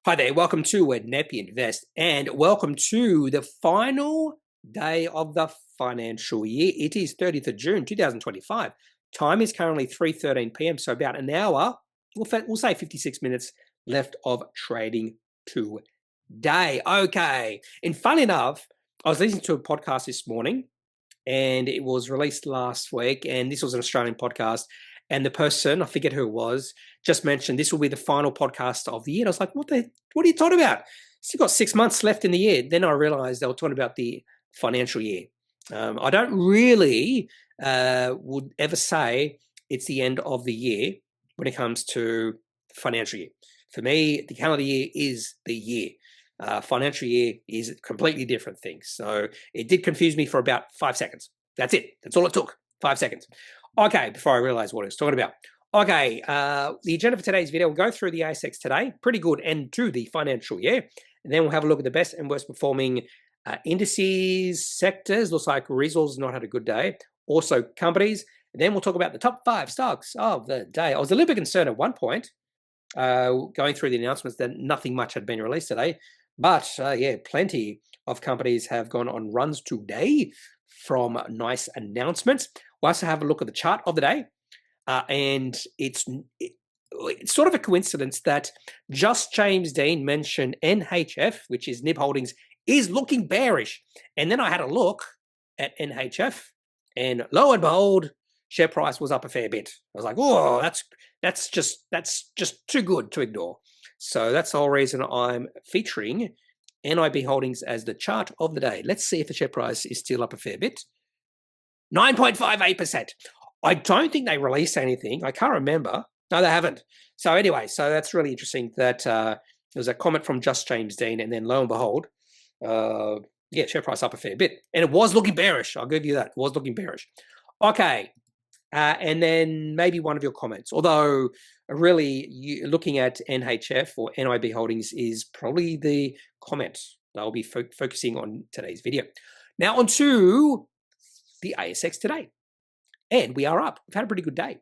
Hi there, welcome to Kneppy Invest and welcome to the final day of the financial year. It is 30th of June 2025. Time is currently 3:13 p.m, so about an hour, we'll say 56 minutes left of trading today. Okay, and funny enough, I was listening to a podcast this morning and it was released last week, and this was an Australian podcast, and the person, I forget who it was, just mentioned this will be the final podcast of the year. And I was like, what are you talking about? Still got 6 months left in the year. Then I realized they were talking about the financial year. I don't really would ever say it's the end of the year when it comes to financial year. For me, the calendar year is the year. Financial year is a completely different thing. So it did confuse me for about 5 seconds. That's it. That's all it took. 5 seconds. Okay, before I realized what I was talking about. Okay, the agenda for today's video, we'll go through the ASX Today, pretty good end to the financial year. And then we'll have a look at the best and worst performing indices, sectors. Looks like Resol's not had a good day. Also companies. And then we'll talk about the top 5 stocks of the day. I was a little bit concerned at one point, going through the announcements that nothing much had been released today. But yeah, plenty of companies have gone on runs today from nice announcements. We'll also have a look at the chart of the day. And it's sort of a coincidence that just James Dean mentioned NHF, which is NIB Holdings, is looking bearish. And then I had a look at NHF, and lo and behold, share price was up a fair bit. I was like, oh, that's just too good to ignore. So that's the whole reason I'm featuring NIB Holdings as the chart of the day. Let's see if the share price is still up a fair bit. 9.58%. I don't think they released anything. I can't remember. No, they haven't. So anyway, so that's really interesting that there's a comment from just James Dean, and then lo and behold, yeah, share price up a fair bit. And it was looking bearish. I'll give you that. It was looking bearish. Okay. And then maybe one of your comments, although really looking at NHF or NIB Holdings is probably the comment that I'll be focusing on today's video. Now on to the ASX Today. And we are up. We've had a pretty good day.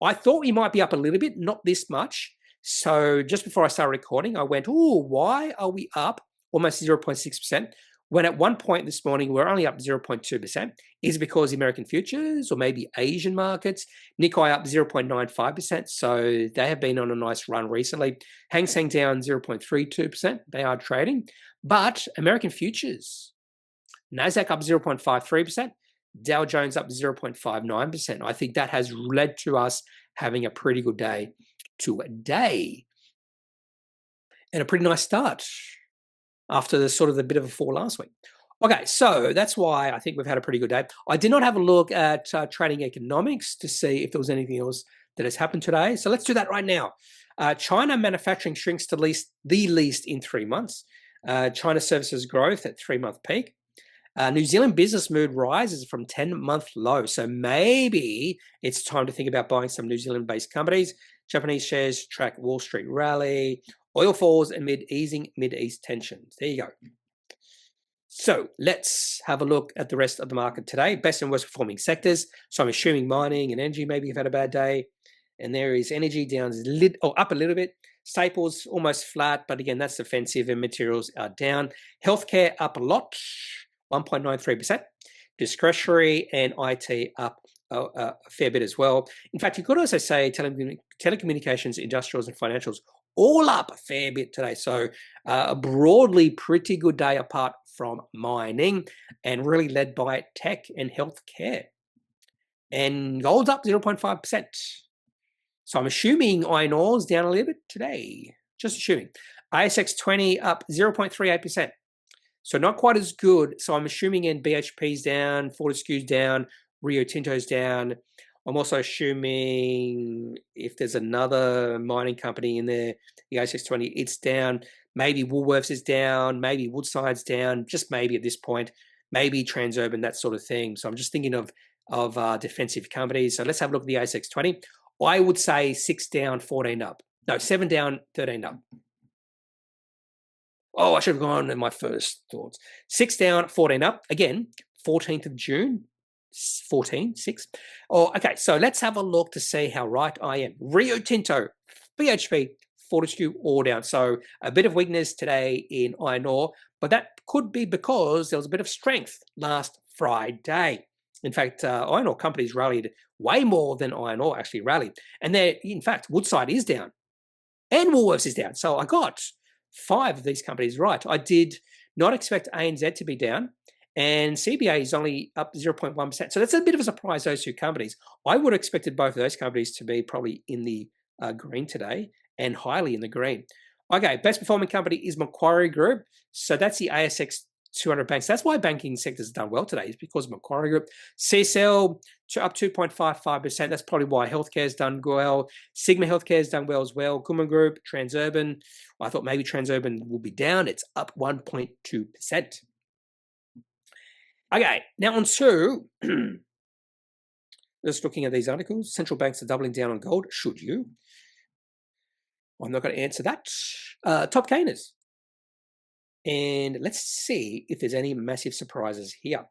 I thought we might be up a little bit, not this much. So just before I started recording, I went, oh, why are we up almost 0.6%? When at one point this morning, we're only up 0.2%. Is it because the American futures or maybe Asian markets? Nikkei up 0.95%. So they have been on a nice run recently. Hang Seng down 0.32%. They are trading. But American futures, NASDAQ up 0.53%. Dow Jones up 0.59%. I think that has led to us having a pretty good day today. And a pretty nice start after the sort of the bit of a fall last week. Okay, so that's why I think we've had a pretty good day. I did not have a look at trading economics to see if there was anything else that has happened today. So let's do that right now. China manufacturing shrinks to the least in 3 months. China services growth at 3-month peak. New Zealand business mood rises from 10-month low. So maybe it's time to think about buying some New Zealand-based companies. Japanese shares track Wall Street rally. Oil falls amid easing Mid-East tensions. There you go. So let's have a look at the rest of the market today. Best and worst performing sectors. So I'm assuming mining and energy maybe have had a bad day. And there is energy down up a little bit. Staples almost flat, but again, that's defensive, and materials are down. Healthcare up a lot, 1.93%. Discretionary and IT up a fair bit as well. In fact, you could also say telecommunications, industrials, and financials all up a fair bit today. So a broadly pretty good day apart from mining, and really led by tech and healthcare. And gold's up 0.5%. So I'm assuming iron ore's down a little bit today. Just assuming. ASX 20 up 0.38%. So not quite as good. So I'm assuming in BHP's down, Fortescue's down, Rio Tinto's down. I'm also assuming if there's another mining company in there, the ASX 20, it's down. Maybe Woolworths is down. Maybe Woodside's down. Just maybe at this point. Maybe Transurban, that sort of thing. So I'm just thinking of defensive companies. So let's have a look at the ASX 20. I would say 6 down, 14 up. No, 7 down, 13 up. Oh, I should have gone in my first thoughts. 6 down, 14 up. Again, 14th of June. 6. Oh, okay, so let's have a look to see how right I am. Rio Tinto, BHP, Fortescue all down. So a bit of weakness today in iron ore, but that could be because there was a bit of strength last Friday. In fact, iron ore companies rallied way more than iron ore actually rallied. And in fact, Woodside is down and Woolworths is down. So I got 5 of these companies right. I did not expect ANZ to be down, and CBA is only up 0.1%. So that's a bit of a surprise, those 2 companies. I would have expected both of those companies to be probably in the green today and highly in the green. Okay, best performing company is Macquarie Group. So that's the ASX 200 banks. That's why banking sector's done well today, is because of Macquarie Group. CSL up 2.55%. That's probably why healthcare's done well. Sigma Healthcare's done well as well. Kumar Group, Transurban. I thought maybe Transurban will be down. It's up 1.2%. Okay, now on to just looking at these articles. Central banks are doubling down on gold. Should you? I'm not going to answer that. Top gainers. And let's see if there's any massive surprises here.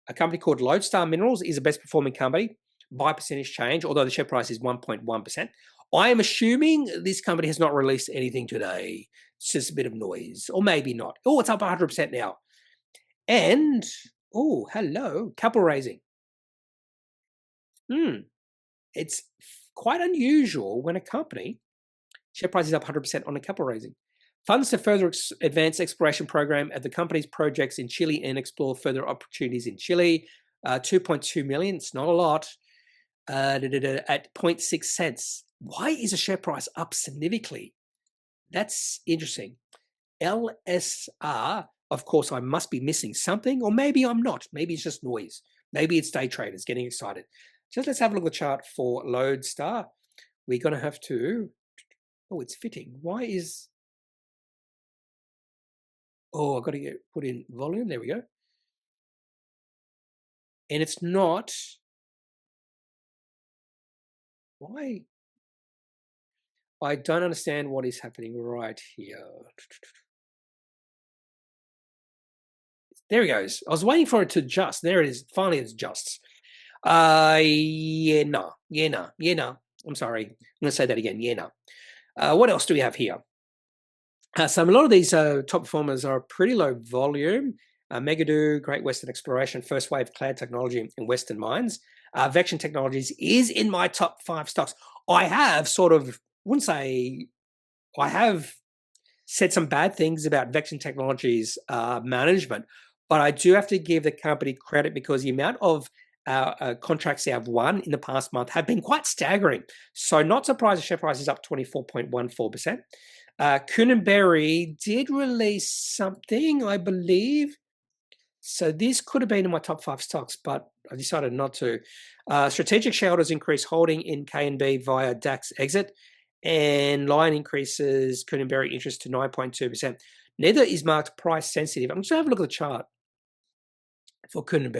A company called Lodestar Minerals is the best performing company by percentage change, although the share price is 1.1%. I am assuming this company has not released anything today. It's just a bit of noise, or maybe not. Oh, it's up 100% now. And, oh, hello, capital raising. It's quite unusual when a company, share price is up 100% on a capital raising. Funds to further advance exploration program at the company's projects in Chile and explore further opportunities in Chile. 2.2 million, it's not a lot, at 0.6 cents. Why is the share price up significantly? That's interesting. LSR, of course, I must be missing something, or maybe I'm not. Maybe it's just noise. Maybe it's day traders getting excited. Just let's have a look at the chart for Lodestar. We're going to have to, oh, it's fitting. Why is, oh, I've got to put in volume. There we go. And it's not, why? I don't understand what is happening right here. There it goes. I was waiting for it to adjust. There it is. Finally, it's adjusts. Yeah, no. I'm sorry. I'm going to say that again. Yeah, no. What else do we have here? So a lot of these top performers are pretty low volume. Megadoo, Great Western Exploration, First Wave Cloud Technology, and Western Mines. Vection Technologies is in my top 5 stocks. I have sort of, wouldn't say, I have said some bad things about Vection Technologies management, but I do have to give the company credit because the amount of contracts they have won in the past month have been quite staggering. So not surprised the share price is up 24.14%. Kuhn & did release something, I believe. So this could have been in my top 5 stocks, but I decided not to. Strategic shareholders increase holding in K&B via DAX exit, and Lion increases Kuhn & interest to 9.2%. Neither is marked price sensitive. I'm just going to have a look at the chart for Kuhn &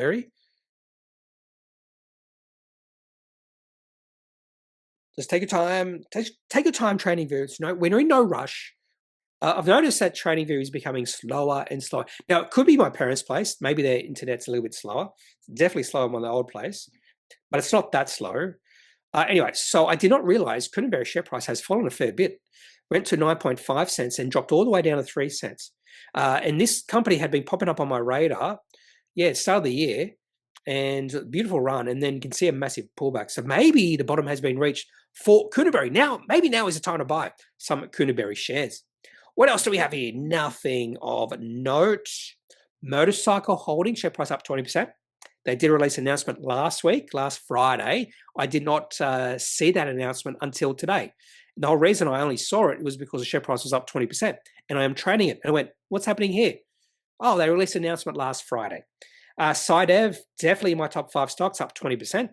Just take your time. Take your time trading views. We're in no rush. I've noticed that trading view is becoming slower and slower. Now, it could be my parents' place. Maybe their internet's a little bit slower. It's definitely slower than the old place, but it's not that slow. Anyway, so I did not realize Kuhn & share price has fallen a fair bit. Went to 9.5 cents and dropped all the way down to 3 cents. And this company had been popping up on my radar. Yeah, it started the year and beautiful run. And then you can see a massive pullback. So maybe the bottom has been reached for Kuhn & Maybe now is the time to buy some Kuhn & shares. What else do we have here? Nothing of note. Motorcycle Holdings, share price up 20%. They did release an announcement last Friday. I did not see that announcement until today. The whole reason I only saw it was because the share price was up 20%, and I am trading it. And I went, what's happening here? Oh, they released an announcement last Friday. SciDev, definitely in my top 5 stocks, up 20%.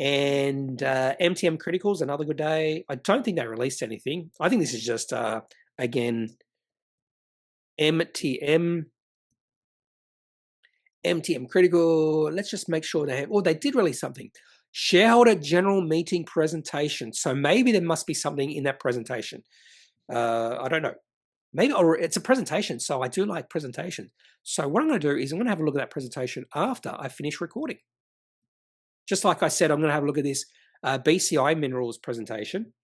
And MTM Criticals, another good day. I don't think they released anything. I think this is just, again, MTM Critical. Let's just make sure they have, oh, they did release something. Shareholder general meeting presentation. So maybe there must be something in that presentation. I don't know. Maybe, or it's a presentation. So I do like presentation. So what I'm going to do is I'm going to have a look at that presentation after I finish recording. Just like I said, I'm going to have a look at this BCI Minerals presentation.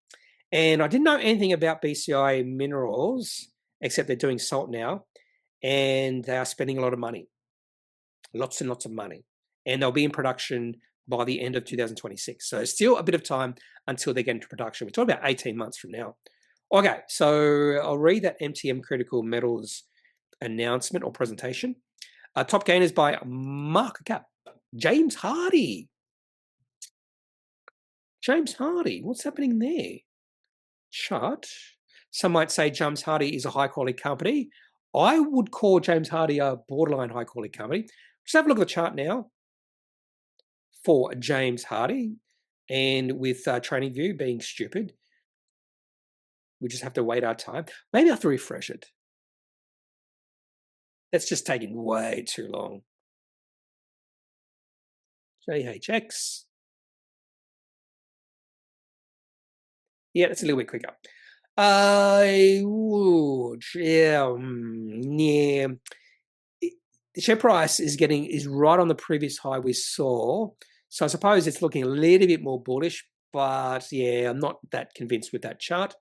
And I didn't know anything about BCI Minerals, except they're doing salt now, and they are spending a lot of money, lots and lots of money. And they'll be in production by the end of 2026. So still a bit of time until they get into production. We're talking about 18 months from now. Okay, so I'll read that MTM Critical Metals announcement or presentation. Top gainers by market cap. James Hardy. James Hardy, what's happening there? Chart. Some might say James Hardy is a high quality company. I would call James Hardy a borderline high quality company. Just have a look at the chart now for James Hardy, and with Training View being stupid, we just have to wait our time. Maybe I have to refresh it. That's just taking way too long. JHX. Yeah, that's a little bit quicker. Yeah. The share price is right on the previous high we saw. So I suppose it's looking a little bit more bullish, but yeah, I'm not that convinced with that chart.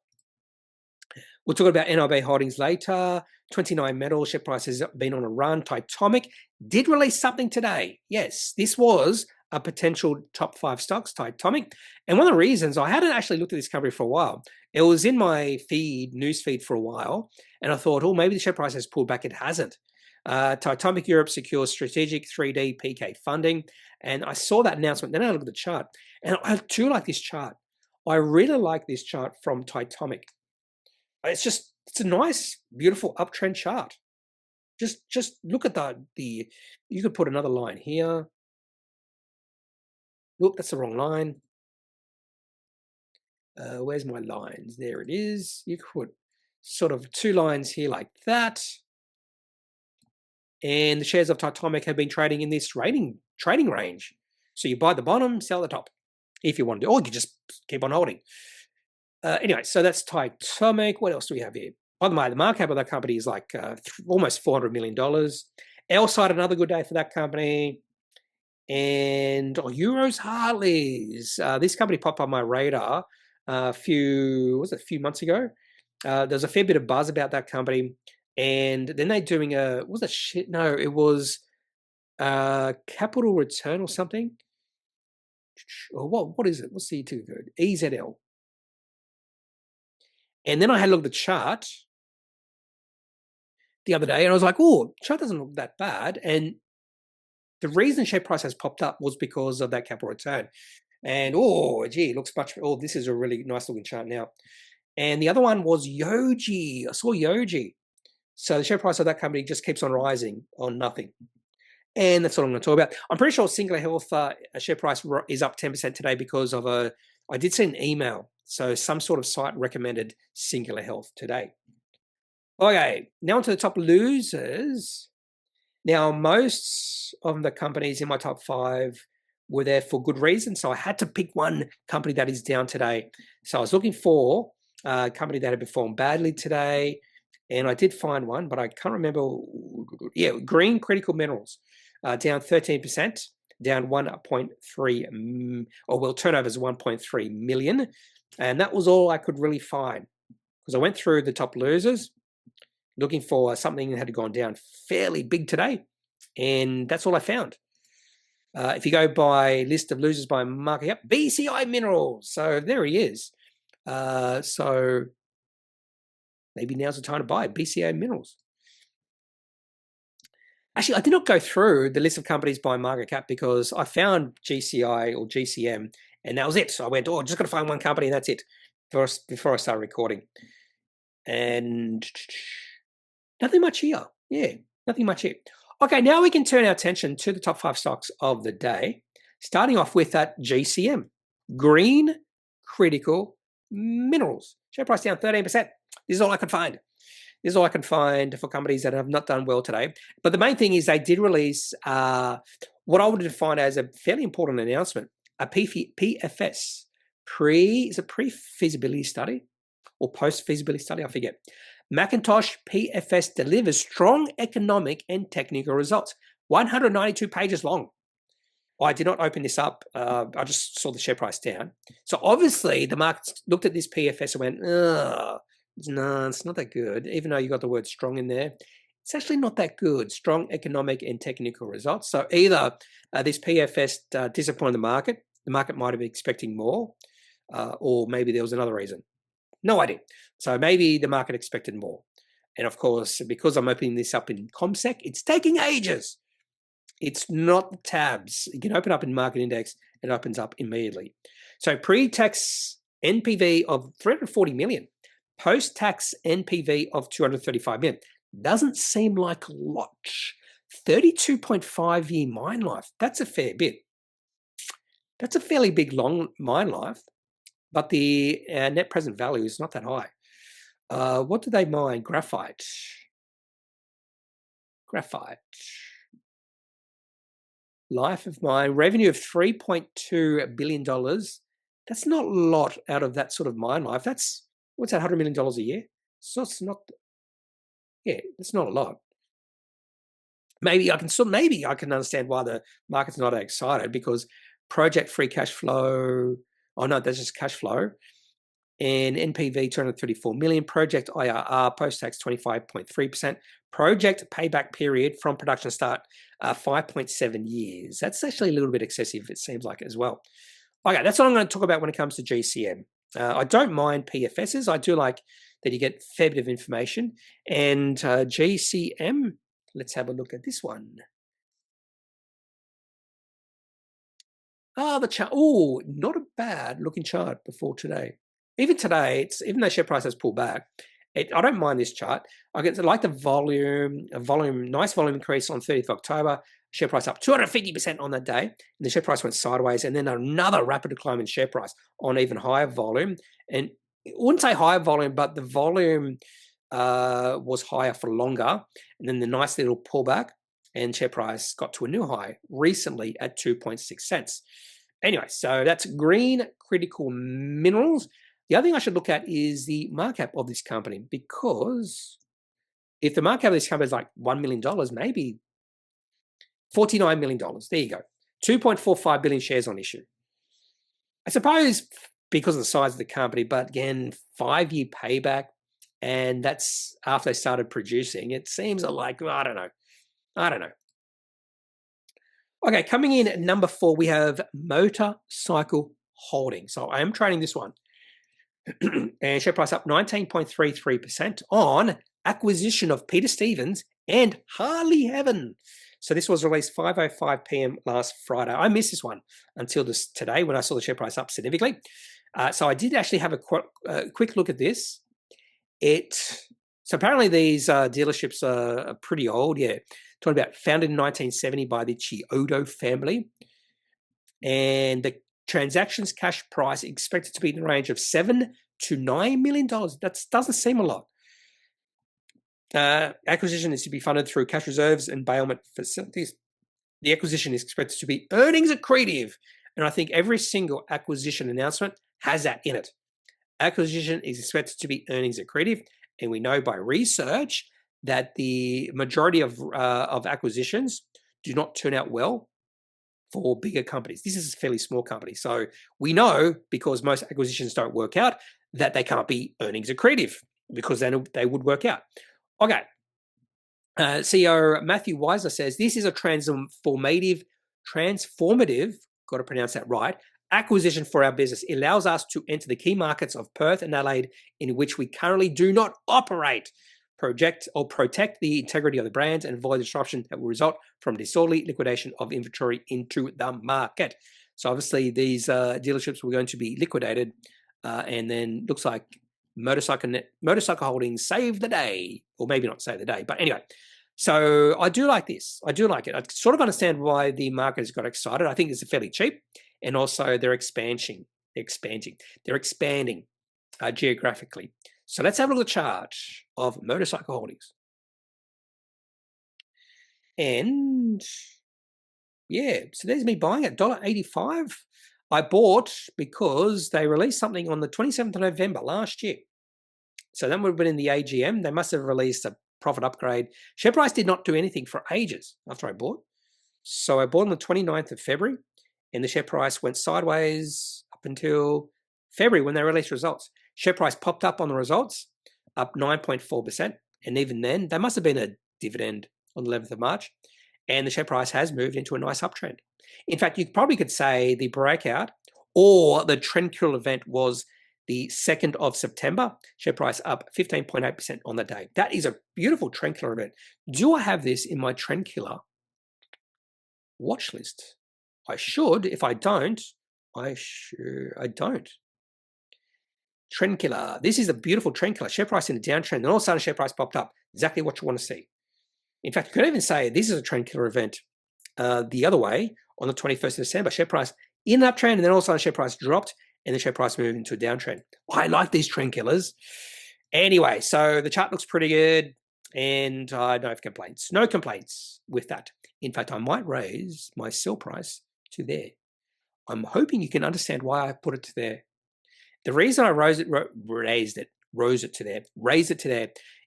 We'll talk about NIB Holdings later. 29 Metals, share price has been on a run. Titomic did release something today. Yes, this was a potential top 5 stocks, Titomic. And one of the reasons, I hadn't actually looked at this company for a while. It was in my news feed for a while. And I thought, oh, maybe the share price has pulled back. It hasn't. Titomic Europe secures strategic 3D PK funding. And I saw that announcement. Then I looked at the chart. And I do like this chart. I really like this chart from Titomic. It's a nice, beautiful uptrend chart. Just look at the. You could put another line here. Look, that's the wrong line. Where's my lines? There it is. You could put sort of 2 lines here like that. And the shares of Titomic have been trading in this trading range. So you buy the bottom, sell the top, if you want to, or you can just keep on holding. Anyway, so that's Titomic. What else do we have here? By the way, the market cap of that company is like almost $400 million. Elside, another good day for that company. And Euros Hartleys. This company popped on my radar a few months ago. There's a fair bit of buzz about that company. And then they're doing it was capital return or something. Or what is it? What's the two code? EZL. And then I had a look at the chart the other day, and I was like, oh, chart doesn't look that bad. And the reason share price has popped up was because of that capital return. And it looks this is a really nice looking chart now. And the other one was Yogi. I saw Yogi. So the share price of that company just keeps on rising on nothing. And that's what I'm going to talk about. I'm pretty sure Singular Health share price is up 10% today because of I did see an email. So some sort of site recommended Singular Health today. Okay, now onto the top losers. Now, most of the companies in my top 5 were there for good reason. So I had to pick one company that is down today. So I was looking for a company that had performed badly today. And I did find one, but I can't remember. Yeah, Green Critical Minerals, down 13%, down 1.3, turnovers 1.3 million. And that was all I could really find because I went through the top losers looking for something that had gone down fairly big today. And that's all I found. If you go by list of losers by market cap, BCI Minerals. So there he is. So maybe now's the time to buy BCI Minerals. Actually, I did not go through the list of companies by market cap because I found GCI or GCM and that was it. So I went, just got to find one company and that's it before I started recording. And nothing much here. Yeah, nothing much here. Okay, now we can turn our attention to the top 5 stocks of the day, starting off with that GCM, Green Critical Minerals. Share price down 13%. This is all I could find. This is all I can find for companies that have not done well today. But the main thing is they did release what I would define as a fairly important announcement, a PFS, pre-feasibility study or post-feasibility study, I forget. Macintosh PFS delivers strong economic and technical results, 192 pages long. I did not open this up. I just saw the share price down. So obviously the market looked at this PFS and went, no, it's not that good. Even though you got the word strong in there, it's actually not that good. Strong economic and technical results. So either this PFS disappointed the market might have been expecting more, or maybe there was another reason. No idea. So maybe the market expected more. And of course, because I'm opening this up in ComSec, it's taking ages. It's not tabs. You can open up in market index, it opens up immediately. So pre-tax NPV of 340 million, post-tax NPV of 235 million. Doesn't seem like a lot. 32.5 year mine life. That's a fair bit. That's a fairly big long mine life, but the net present value is not that high. What do they mine? Graphite. Life of mine, revenue of $3.2 billion. That's not a lot out of that sort of mine life. That's, what's that, $100 million a year? So it's not, yeah, it's not a lot. Maybe I can understand why the market's not excited, because project free cash flow, oh no, that's just cash flow. And NPV 234 million, project IRR post-tax 25.3%, project payback period from production start 5.7 years. That's actually a little bit excessive, it seems like, as well. Okay, that's what I'm going to talk about when it comes to GCM. I don't mind PFSs. I do like that you get a fair bit of information. And GCM, let's have a look at this one. The chart. Oh, not a bad looking chart before today. Even today, even though share price has pulled back, I don't mind this chart. I like the volume, nice volume increase on 30th of October. Share price up 250% on that day, and the share price went sideways, and then another rapid decline in share price on even higher volume. And I wouldn't say higher volume, but the volume was higher for longer, and then the nice little pullback, and share price got to a new high recently at 2.6 cents. Anyway, so that's Green Critical Minerals. The other thing I should look at is the market cap of this company, because if the market cap of this company is like $1 million, maybe $49 million. There you go. 2.45 billion shares on issue. I suppose because of the size of the company, but again, 5-year payback, and that's after they started producing. It seems like, I don't know. Okay, coming in at number 4, we have Motorcycle Holdings. So I am trading this one. And share price up 19.33% on acquisition of Peter Stevens and Harley Heaven. So this was released 5:05 p.m. last Friday. I missed this one until today when I saw the share price up significantly. So I did actually have a quick look at this. So apparently these dealerships are pretty old. Yeah, talking about founded in 1970 by the Chiodo family, and the transactions cash price expected to be in the range of $7 to $9 million. That doesn't seem a lot. Acquisition is to be funded through cash reserves and bailment facilities. The acquisition is expected to be earnings accretive, and I think every single acquisition announcement has that in it. Acquisition is expected to be earnings accretive, and we know by research that the majority of acquisitions do not turn out well for bigger companies. This is a fairly small company. So we know, because most acquisitions don't work out, that they can't be earnings accretive, because then they would work out. Okay. CEO Matthew Weisler says, this is a transformative, got to pronounce that right, acquisition for our business. It allows us to enter the key markets of Perth and Adelaide, in which we currently do not operate. Protect the integrity of the brands and avoid disruption that will result from disorderly liquidation of inventory into the market. So obviously these dealerships were going to be liquidated, and then looks like Motorcycle Holdings saved the day, or maybe not save the day, but anyway. So I do like this. I do like it. I sort of understand why the market has got excited. I think it's fairly cheap, and also they're expanding geographically. So let's have a look at the chart of Motorcycle Holdings. And yeah, so there's me buying at $1.85. I bought because they released something on the 27th of November last year. So that would have been in the AGM. They must have released a profit upgrade. Share price did not do anything for ages after I bought. So I bought on the 29th of February. and the share price went sideways up until February when they released results. Share price popped up on the results, up 9.4%. And even then, there must have been a dividend on the 11th of March. And the share price has moved into a nice uptrend. In fact, you probably could say the breakout or the trend kill event was the 2nd of September. Share price up 15.8% on the day. That is a beautiful trend killer event. Do I have this in my trend killer watch list? I should. If I don't, I don't. Trend killer. This is a beautiful trend killer. Share price in a downtrend, and all of a sudden share price popped up. Exactly what you want to see. In fact, you could even say this is a trend killer event the other way on the 21st of December. Share price in an uptrend, and then all of a sudden share price dropped, and the share price moved into a downtrend. I like these trend killers. Anyway, so the chart looks pretty good, and I don't have complaints. No complaints with that. In fact, I might raise my sell price to there. I'm hoping you can understand why I put it to there. The reason I raised it to there,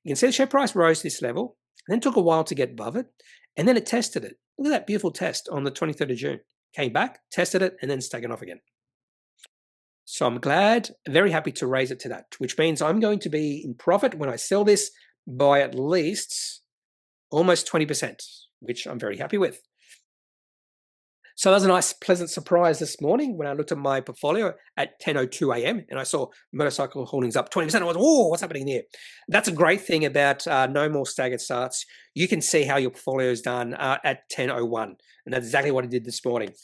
you can see the share price rose to this level, and then took a while to get above it, and then it tested it. Look at that beautiful test on the 23rd of June. Came back, tested it, and then it's taken off again. So I'm glad, very happy to raise it to that, which means I'm going to be in profit when I sell this by at least almost 20%, which I'm very happy with. So that was a nice, pleasant surprise this morning when I looked at my portfolio at 10:02 a.m. and I saw Motorcycle Holdings up 20%. I was, oh, what's happening there? That's a great thing about no more staggered starts. You can see how your portfolio is done at 10:01, and that's exactly what I did this morning.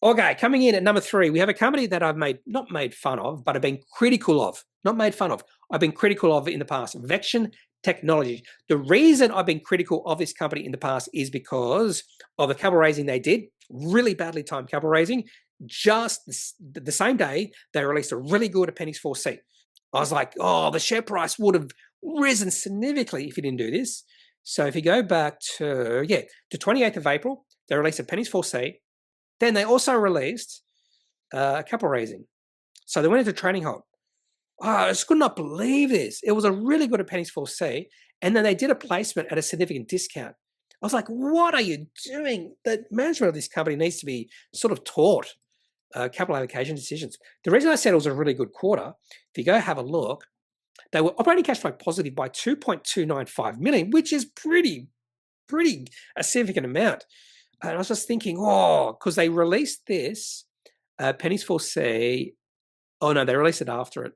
Okay, coming in at number 3, we have a company that I've not made fun of, but I've been critical of. Not made fun of. I've been critical of in the past. Vection Technology. The reason I've been critical of this company in the past is because of the capital raising they did. Really badly timed capital raising. Just the same day, they released a really good Appendix 4C. I was like, oh, the share price would have risen significantly if you didn't do this. So if you go back to 28th of April, they released Appendix 4C. Then they also released capital raising. So they went into trading halt. Oh, I just could not believe this. It was a really good Appendix 4C. And then they did a placement at a significant discount. I was like, what are you doing? The management of this company needs to be sort of taught capital allocation decisions. The reason I said it was a really good quarter, if you go have a look, they were operating cash flow positive by 2.295 million, which is pretty a significant amount. And I was just thinking, because they released this Appendix 4C. Oh, no, they released it after it.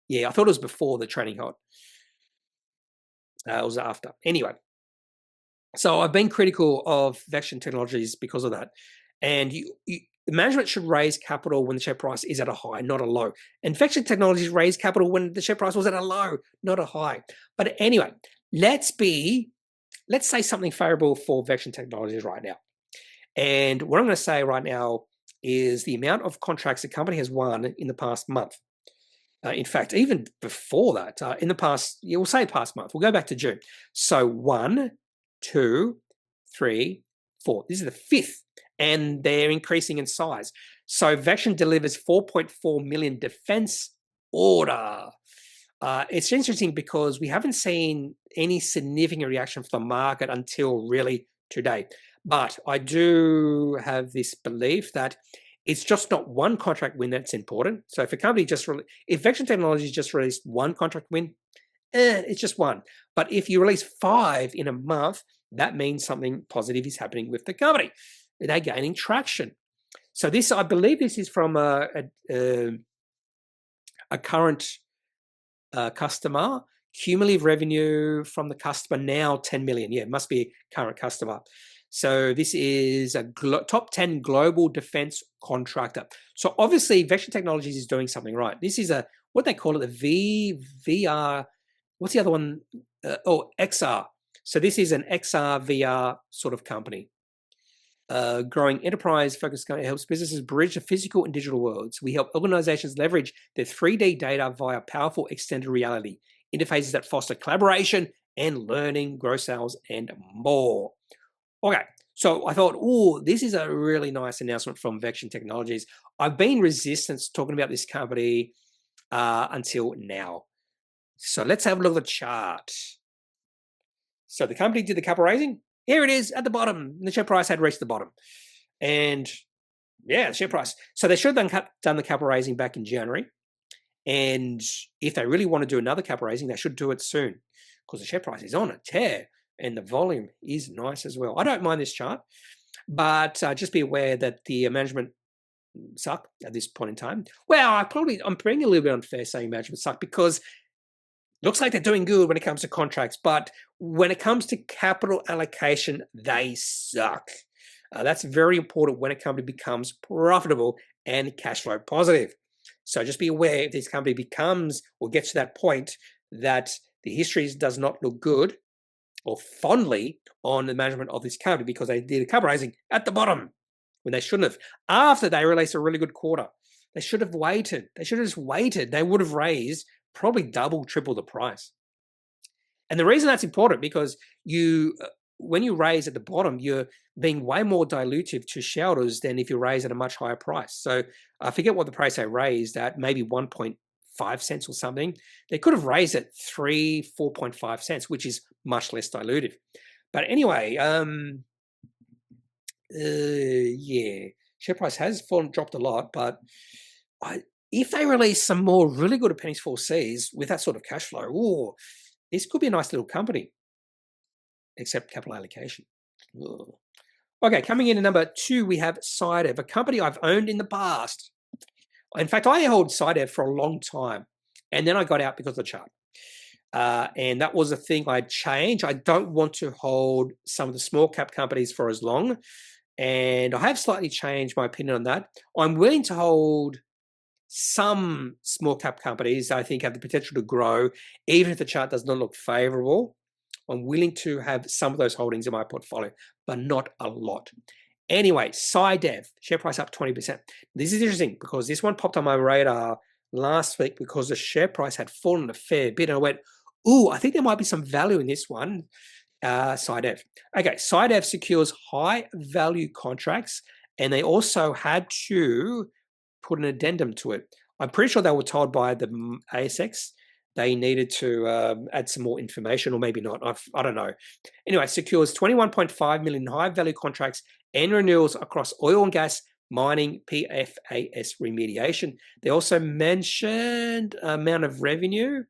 Yeah, I thought it was before the trading halt. It was after. Anyway, so I've been critical of Vection Technologies because of that. And management should raise capital when the share price is at a high, not a low. And Vection Technologies raised capital when the share price was at a low, not a high. But anyway, let's say something favorable for Vection Technologies right now. And what I'm going to say right now is the amount of contracts the company has won in the past month. In fact, even before that, in the past, we'll say past month, we'll go back to June. So 1, 2, 3, 4. This is the 5th, and they're increasing in size. So Vection delivers 4.4 million defense order. It's interesting because we haven't seen any significant reaction from the market until really today. But I do have this belief that it's just not one contract win that's important. So if a company if Vection Technologies just released one contract win, it's just one. But if you release 5 in a month, that means something positive is happening with the company. They're gaining traction. So this, I believe, this is from a current customer. Cumulative revenue from the customer now 10 million. Yeah, it must be a current customer. So this is a top 10 global defense contractor. So obviously, Vection Technologies is doing something right. This is what they call it, the VR. What's the other one? XR. So this is an XR VR sort of company. Growing enterprise-focused company helps businesses bridge the physical and digital worlds. We help organizations leverage their 3D data via powerful extended reality interfaces that foster collaboration and learning, grow sales, and more. Okay, so I thought, this is a really nice announcement from Vection Technologies. I've been resistant to talking about this company until now. So let's have a look at the chart. So the company did the capital raising. Here it is at the bottom. The share price had reached the bottom. And Yeah, the share price. So they should have done the capital raising back in January. And if they really want to do another capital raising, they should do it soon because the share price is on a tear and the volume is nice as well. I don't mind this chart, but just be aware that the management suck at this point in time. Well, I'm being a little bit unfair saying management suck because looks like they're doing good when it comes to contracts, but when it comes to capital allocation, they suck. That's very important when a company becomes profitable and cash flow positive. So just be aware if this company becomes or gets to that point that the history does not look good or fondly on the management of this company because they did a capital raising at the bottom when they shouldn't have. After they released a really good quarter, they should have waited. They should have just waited. They would have raised probably double, triple the price. And the reason that's important because when you raise at the bottom, you're being way more dilutive to shareholders than if you raise at a much higher price. So I forget what the price they raised at, maybe 1.5 cents or something. They could have raised it 4.5 cents, which is much less dilutive. But anyway, yeah, share price has dropped a lot, but if they release some more really good Appendix 4Cs with that sort of cash flow, this could be a nice little company, except capital allocation. Ooh. Okay, coming in at number 2, we have SciDev, a company I've owned in the past. In fact, I held SciDev for a long time, and then I got out because of the chart. And that was a thing I changed. I don't want to hold some of the small cap companies for as long, and I have slightly changed my opinion on that. I'm willing to hold some small cap companies I think have the potential to grow, even if the chart does not look favorable. I'm willing to have some of those holdings in my portfolio, but not a lot. Anyway, SciDev, share price up 20%. This is interesting because this one popped on my radar last week because the share price had fallen a fair bit. And I went, ooh, I think there might be some value in this one, SciDev. Okay, SciDev secures high value contracts, and they also had to put an addendum to it. I'm pretty sure they were told by the ASX they needed to add some more information, or maybe not. I don't know. Anyway, secures 21.5 million high-value contracts and renewals across oil and gas, mining, PFAS remediation. They also mentioned amount of revenue.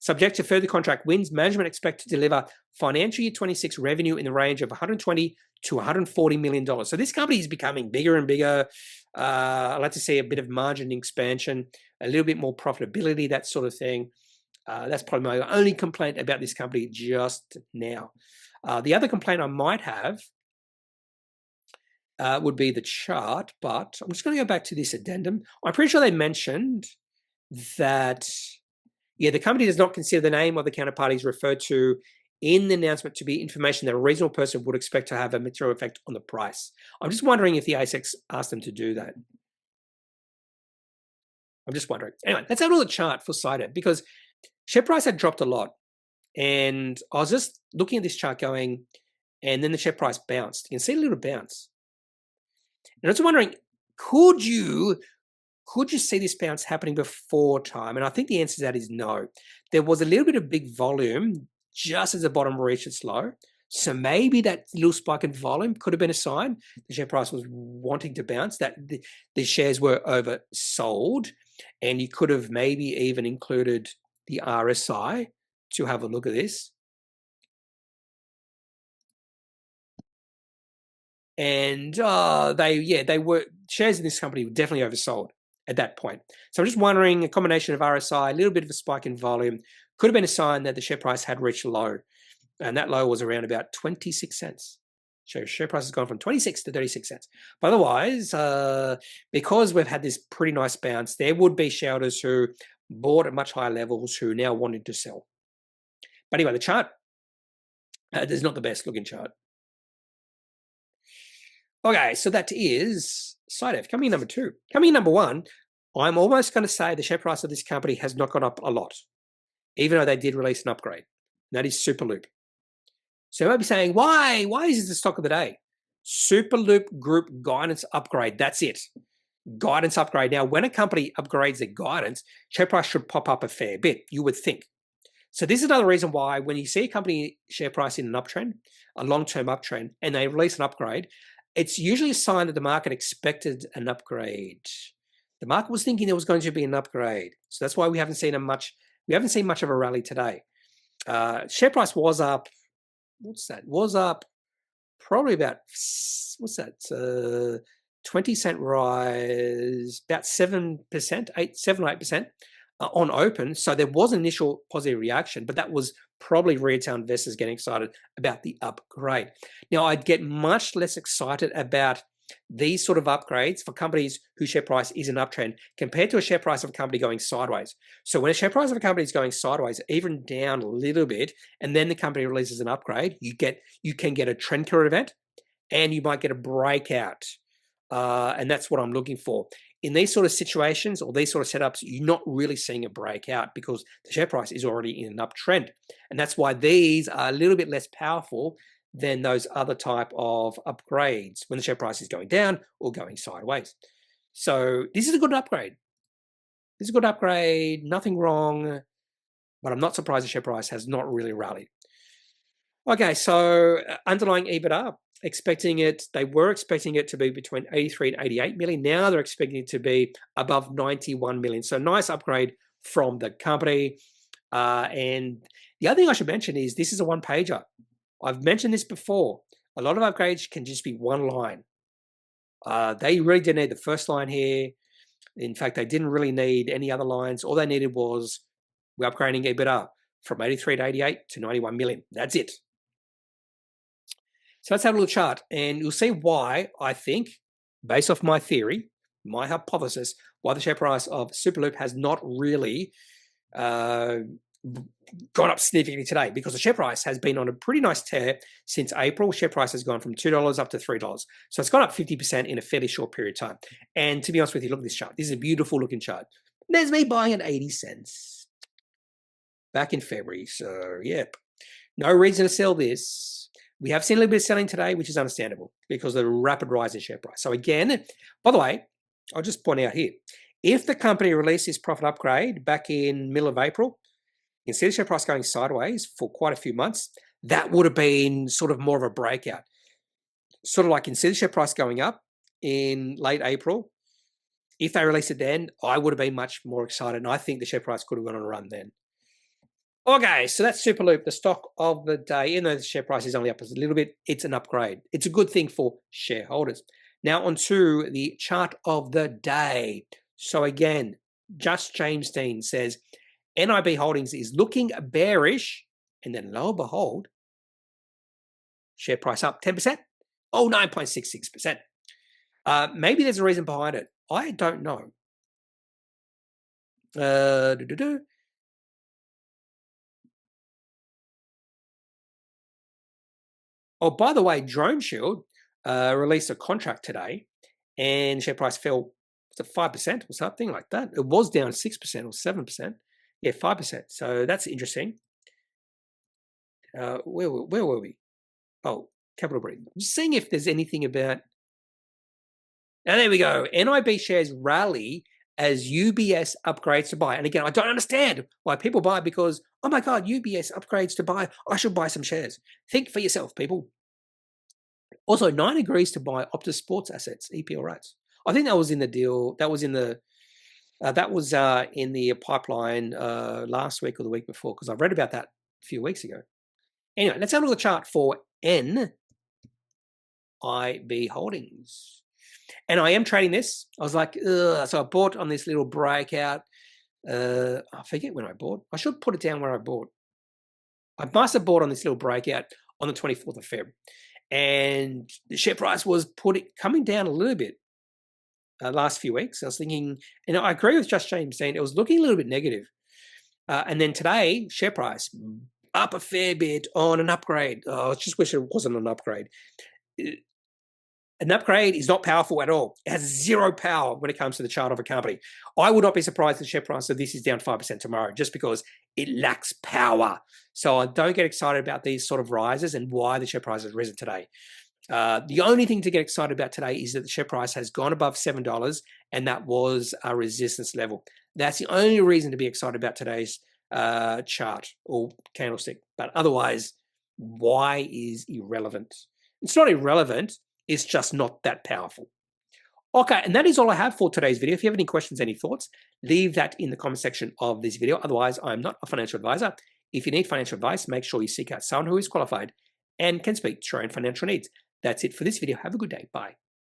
Subject to further contract wins, management expect to deliver financial year 26 revenue in the range of $120 to $140 million. So this company is becoming bigger and bigger. I'd like to see a bit of margin expansion, a little bit more profitability, that sort of thing. That's probably my only complaint about this company just now. The other complaint I might have would be the chart, but I'm just going to go back to this addendum. I'm pretty sure they mentioned that, yeah, the company does not consider the name of the counterparties referred to in the announcement to be information that a reasonable person would expect to have a material effect on the price. I'm just wondering if the ASX asked them to do that. I'm just wondering. Anyway, let's have a look at the chart for SciDev because share price had dropped a lot. And I was just looking at this chart going, and then the share price bounced. You can see a little bounce. And I was wondering, could you see this bounce happening before time? And I think the answer to that is no. There was a little bit of big volume just as the bottom reached its low. So maybe that little spike in volume could have been a sign the share price was wanting to bounce, that the shares were oversold. And you could have maybe even included the RSI to have a look at this. And they were, shares in this company were definitely oversold at that point. So I'm just wondering, a combination of RSI, a little bit of a spike in volume, could have been a sign that the share price had reached a low. And that low was around about 26 cents. So share price has gone from 26 to 36 cents. But otherwise, because we've had this pretty nice bounce, there would be shareholders who bought at much higher levels who now wanted to sell. But anyway, the chart is not the best looking chart. Okay, so that is SciDev. Coming in number 2. Coming in number 1, I'm almost going to say the share price of this company has not gone up a lot, even though they did release an upgrade. And that is Superloop. So you might be saying, why is this the stock of the day? Superloop Group guidance upgrade. That's it. Guidance upgrade. Now, when a company upgrades their guidance, share price should pop up a fair bit, you would think. So this is another reason why when you see a company share price in an uptrend, a long-term uptrend, and they release an upgrade, it's usually a sign that the market expected an upgrade. The market was thinking there was going to be an upgrade. So that's why we haven't seen much of a rally today. Share price was up, what's that? Was up probably about, what's that? 20-cent rise, about 7%, 7 or 8% on open. So there was an initial positive reaction, but that was probably retail investors getting excited about the upgrade. Now, I'd get much less excited about these sort of upgrades for companies whose share price is an uptrend compared to a share price of a company going sideways. So when a share price of a company is going sideways, even down a little bit, and then the company releases an upgrade, you can get a trend killer event, and you might get a breakout. And that's what I'm looking for. In these sort of situations or these sort of setups, you're not really seeing a breakout because the share price is already in an uptrend. And that's why these are a little bit less powerful than those other type of upgrades when the share price is going down or going sideways. So this is a good upgrade. This is a good upgrade, nothing wrong, but I'm not surprised the share price has not really rallied. Okay, so underlying EBITDA, they were expecting it to be between 83 and 88 million. Now they're expecting it to be above 91 million. So nice upgrade from the company. And the other thing I should mention is this is a one-pager. I've mentioned this before. A lot of upgrades can just be one line. They really didn't need the first line here. In fact, they didn't really need any other lines. All they needed was we're upgrading EBITDA from 83 to 88 to 91 million. That's it. So let's have a little chart, and you'll see why I think, based off my theory, my hypothesis, why the share price of Superloop has not really gone up significantly today, because the share price has been on a pretty nice tear since April. Share price has gone from $2 up to $3. So it's gone up 50% in a fairly short period of time. And to be honest with you, look at this chart. This is a beautiful looking chart. There's me buying at 80 cents back in February. So, yep, no reason to sell this. We have seen a little bit of selling today, which is understandable because of the rapid rise in share price. So again, by the way, I'll just point out here, if the company released this profit upgrade back in middle of April, instead of share price going sideways for quite a few months, that would have been sort of more of a breakout. Sort of like instead of share price going up in late April, if they released it then, I would have been much more excited. And I think the share price could have gone on a run then. Okay, so that's Superloop, the stock of the day. Even though the share price is only up a little bit, it's an upgrade. It's a good thing for shareholders. Now on to the chart of the day. So again, Just James Dean says, NIB Holdings is looking bearish, and then lo and behold, share price up 10%. Oh, 9.66%. Maybe there's a reason behind it. I don't know. Oh, by the way, Drone Shield released a contract today, and share price fell to 5% or something like that. It was down 6% or 7%. Yeah, 5%. So that's interesting. Where were we? Oh, Capital Brief. I'm just seeing if there's anything about. Now there we go. NIB shares rally as UBS upgrades to buy. And again, I don't understand why people buy, because, oh my God, UBS upgrades to buy. I should buy some shares. Think for yourself, people. Also, 9 agrees to buy Optus Sports assets, EPL rights. I think that was in the deal. That was in the pipeline last week or the week before, because I read about that a few weeks ago. Anyway, let's have a look at the chart for NIB Holdings. And I am trading this. I was like, ugh. So I bought on this little breakout. I forget when I bought. I should put it down where I bought. I must have bought on this little breakout on the 24th of February. And the share price was coming down a little bit last few weeks. I was thinking, and I agree with Just James saying it was looking a little bit negative. And then today, share price up a fair bit on an upgrade. Oh, I just wish it wasn't an upgrade. An upgrade is not powerful at all. It has zero power when it comes to the chart of a company. I would not be surprised if the share price of this is down 5% tomorrow, just because it lacks power. So I don't get excited about these sort of rises and why the share price has risen today. The only thing to get excited about today is that the share price has gone above $7, and that was a resistance level. That's the only reason to be excited about today's chart or candlestick. But otherwise, why is irrelevant? It's not irrelevant is just not that powerful. Okay, and that is all I have for today's video. If you have any questions, any thoughts, leave that in the comment section of this video. Otherwise, I'm not a financial advisor. If you need financial advice, make sure you seek out someone who is qualified and can speak to your own financial needs. That's it for this video. Have a good day. Bye.